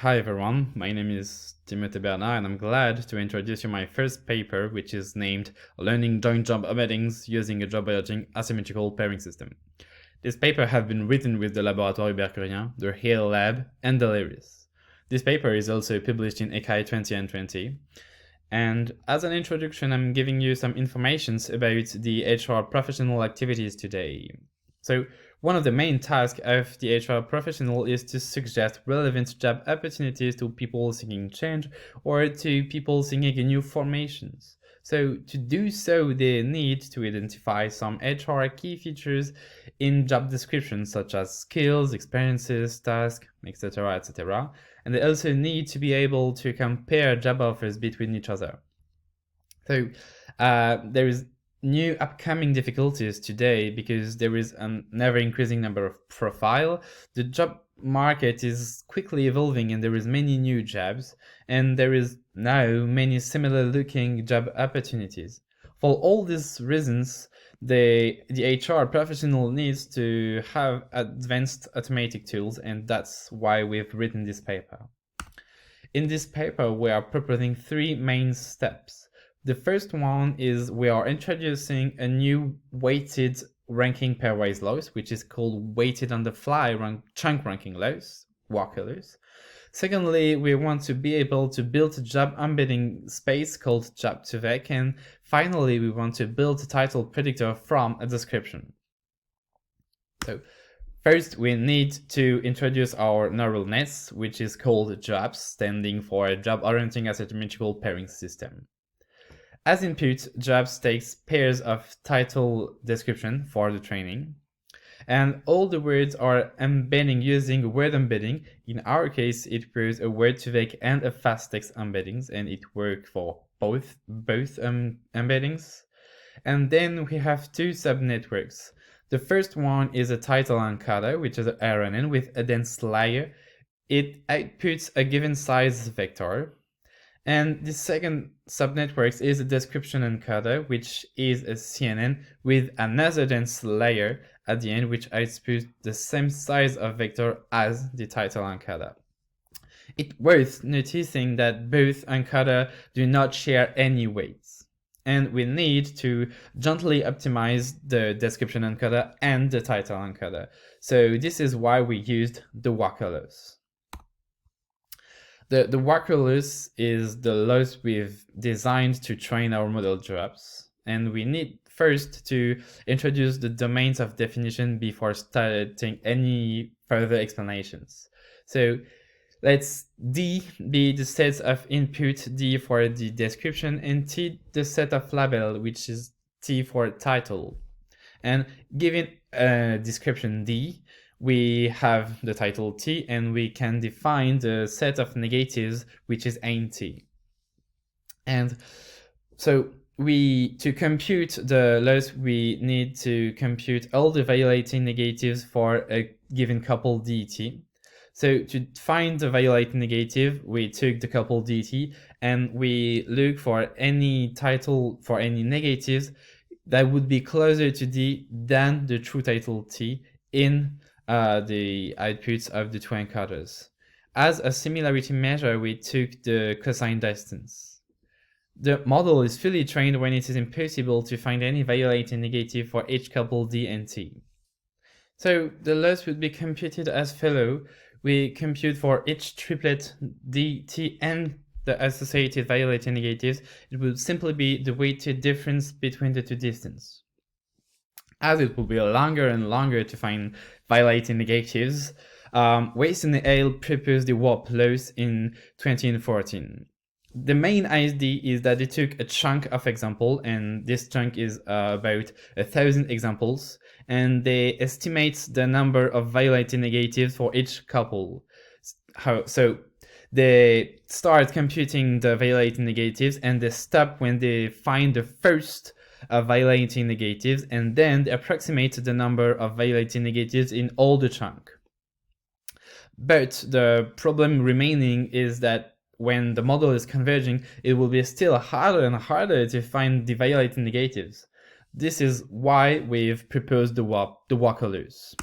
Hi everyone, my name is Timothe and I'm glad to introduce you my first paper, which is named Learning Joint Job Embeddings Using a Job-Oriented Asymmetrical Pairing System. This paper has been written with the Laboratoire Hubert Curien, the Hale Lab, and the Laris. This paper is also published in ECAI 2020. And as an introduction, I'm giving you some information about the HR professional activities today. So one of the main tasks of the HR professional is to suggest relevant job opportunities to people seeking change or to people seeking new formations. So to do so, they need to identify some HR key features in job descriptions such as skills, experiences, tasks, etc., etc. And they also need to be able to compare job offers between each other. So there is new upcoming difficulties today because there is an ever-increasing number of profile. The job market is quickly evolving and there is many new jobs, and there is now many similar-looking job opportunities. For all these reasons, the HR professional needs to have advanced automatic tools, and that's why we've written this paper. In this paper, we are proposing three main steps. The first one is we are introducing a new weighted ranking pairwise laws, which is called weighted on the fly chunk ranking laws, WOCR laws. Secondly, we want to be able to build a job embedding space called Job-to-Vec. And finally, we want to build a title predictor from a description. So first, we need to introduce our neural nets, which is called JOAPS, standing for Job-Oriented Asymmetrical Pairing System. As input, JOAPS takes pairs of title description for the training, and all the words are embedding using word embedding. In our case, it was a word-to-vec and a fast text embeddings, and it worked for both embeddings. And then we have two subnetworks. The first one is a title encoder, which is an RNN with a dense layer. It outputs a given size vector. And the second subnetwork is a description encoder, which is a CNN with another dense layer at the end, which outputs the same size of vector as the title encoder. It's worth noticing that both encoder do not share any weights, and we need to gently optimize the description encoder and the title encoder. So this is why we used the WOCR laws. The WOCR laws is the laws we've designed to train our model JOAPS, and we need first to introduce the domains of definition before starting any further explanations. So let's D be the set of input, D for the description, and T the set of label, which is T for title. And given a description D, we have the title T, and we can define the set of negatives, which is int. And so to compute the loss, we need to compute all the violating negatives for a given couple dt. So to find the violating negative, we took the couple dt and we look for any title for any negatives that would be closer to D than the true title T in the outputs of the two encoders. As a similarity measure, we took the cosine distance. The model is fully trained when it is impossible to find any violating negative for each couple D and T. So the loss would be computed as follows. We compute for each triplet D, T, and the associated violating negatives. It would simply be the weighted difference between the two distances. As it will be longer and longer to find violating negatives, Weiss and Hale proposed the WOP laws in 2014. The main idea is that they took a chunk of example, and this chunk is about 1,000 examples, and they estimate the number of violating negatives for each couple. So they start computing the violating negatives, and they stop when they find the first violating negatives, and then they approximate the number of violating negatives in all the chunk. But the problem remaining is that when the model is converging, it will be still harder and harder to find the violating negatives. This is why we've proposed the WOCR laws.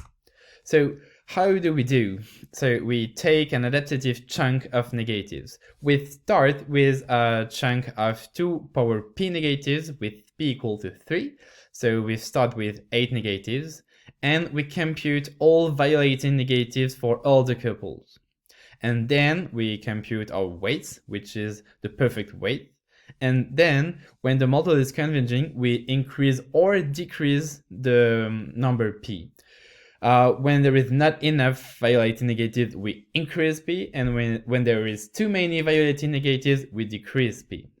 So How do we do? So we take an adaptative chunk of negatives. We start with a chunk of 2 power p negatives with p equal to 3. So we start with 8 negatives, and we compute all violating negatives for all the couples. And then we compute our weights, which is the perfect weight. And then when the model is converging, we increase or decrease the number p. When there is not enough violating negatives, we increase p, and when there is too many violating negatives, we decrease p.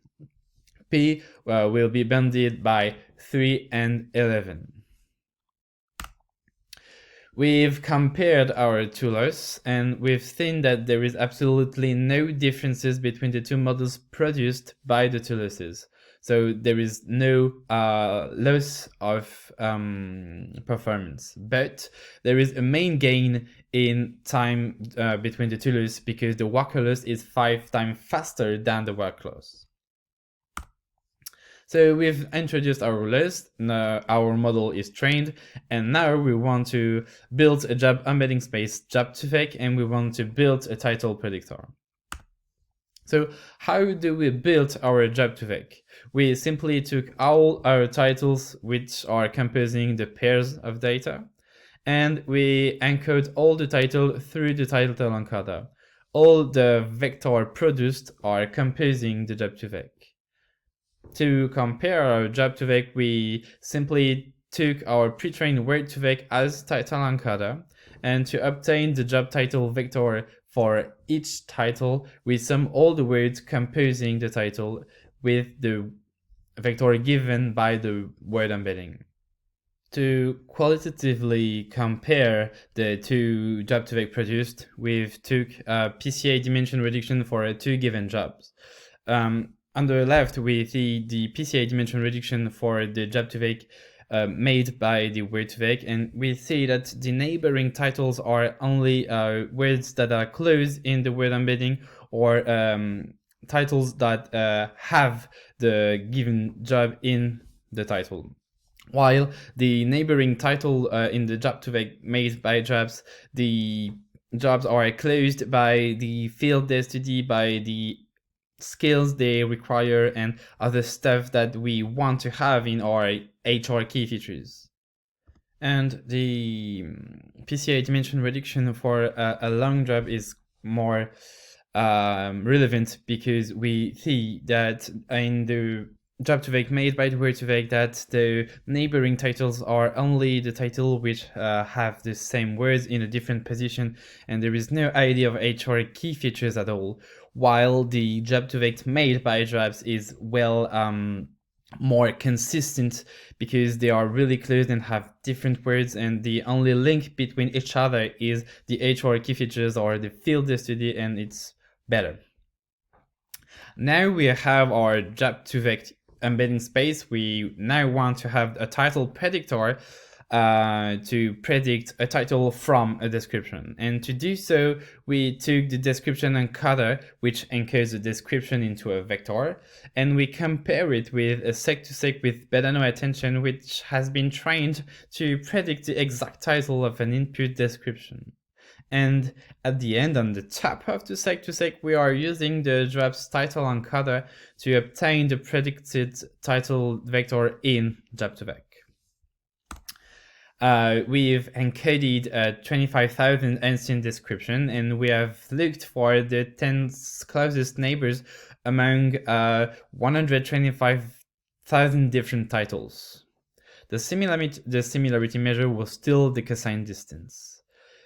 P will be bounded by 3 and 11. We've compared our two loss, and we've seen that there is absolutely no differences between the two models produced by the two losses. So there is no loss of performance, but there is a main gain in time between the two losses because the WOCR loss is 5 times faster than the WOCR loss. So we've introduced our list, our model is trained, and now we want to build a job embedding space Job-to-Vec, and we want to build a title predictor. So how do we build our Job-to-Vec? We simply took all our titles which are composing the pairs of data, and we encode all the title through the title encoder. All the vector produced are composing the Job-to-Vec. To compare our Job-to-Vec, we simply took our pre-trained word-to-vec as title encoder, and to obtain the job title vector for each title, we sum all the words composing the title with the vector given by the word embedding. To qualitatively compare the two Job-to-Vec produced, we've took a PCA dimension reduction for 2 given jobs. On the left, we see the PCA dimension reduction for the Job-to-Vec made by the word-to-vec, and we see that the neighboring titles are only words that are close in the word embedding, or titles that have the given job in the title. While the neighboring title in the Job-to-Vec made by jobs, the jobs are closed by the field they study, by the skills they require, and other stuff that we want to have in our HR key features. And the PCA dimension reduction for a long job is more relevant because we see that in the Job-to-Vec made by the word-to-vec that the neighboring titles are only the title which have the same words in a different position, and there is no idea of HR key features at all, while the Job-to-Vec made by JOAPS is more consistent because they are really close and have different words, and the only link between each other is the HR key features or the field they study, and it's better. Now we have our Job-to-Vec embedding space. We now want to have a title predictor to predict a title from a description. And to do so, we took the description encoder, which encodes the description into a vector, and we compare it with a sec-to-sec with beta no attention, which has been trained to predict the exact title of an input description. And at the end, on the top of the sec-to-sec, we are using the JOAPS title encoder to obtain the predicted title vector in Job-to-Vec. We've encoded a 25,000 ancient description, and we have looked for the 10 closest neighbors among 125,000 different titles. The similarity measure was still the cosine distance.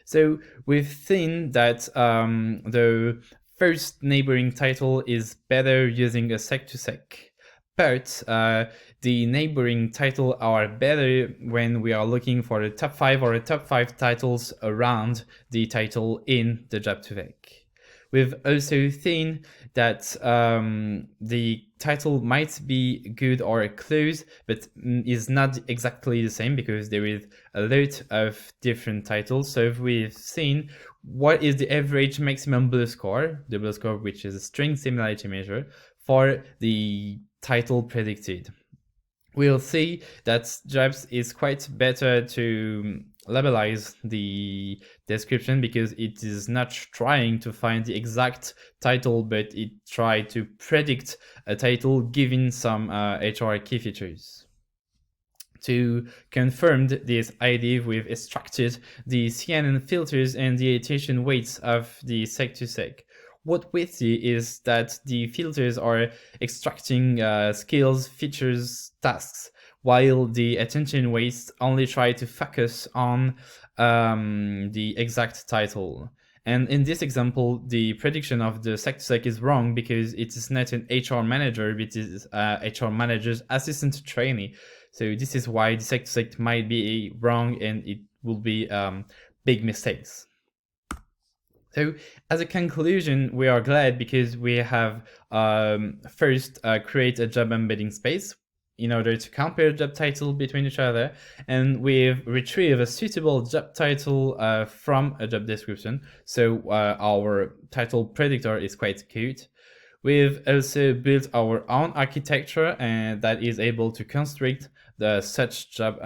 So we've seen that the first neighboring title is better using a sec-to-sec, but the neighboring title are better when we are looking for the top 5 or the top 5 titles around the title in the Job-to-Vec. We've also seen that the title might be good or close, but is not exactly the same because there is a lot of different titles. So we've seen what is the average maximum WOCR, the WOCR which is a string similarity measure, for the title predicted. We'll see that JOAPS is quite better to labelize the description because it is not trying to find the exact title, but it tried to predict a title given some HR key features. To confirm this idea, we've extracted the CNN filters and the attention weights of the sec2sec. What we see is that the filters are extracting skills, features, tasks, while the attention weights only try to focus on the exact title. And in this example, the prediction of the sec2sec is wrong because it is not an HR manager, it is HR manager's assistant trainee. So this is why the sec2sec might be wrong and it will be big mistakes. So as a conclusion, we are glad because we have first create a job embedding space in order to compare job title between each other, and we've retrieved a suitable job title from a job description. So our title predictor is quite cute. We've also built our own architecture that is able to construct the such job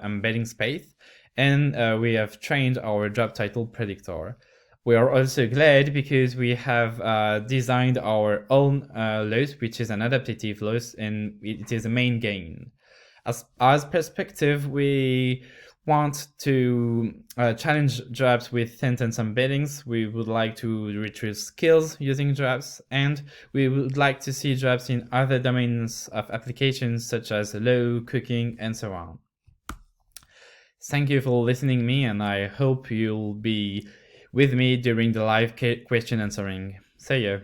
embedding space, and we have trained our job title predictor. We are also glad because we have designed our own loss, which is an adaptive loss, and it is a main gain. As perspective, we want to challenge JOAPS with sentence embeddings. We would like to retrieve skills using JOAPS, and we would like to see JOAPS in other domains of applications such as law, cooking, and so on. Thank you for listening to me, and I hope you'll be with me during the live question answering. See ya.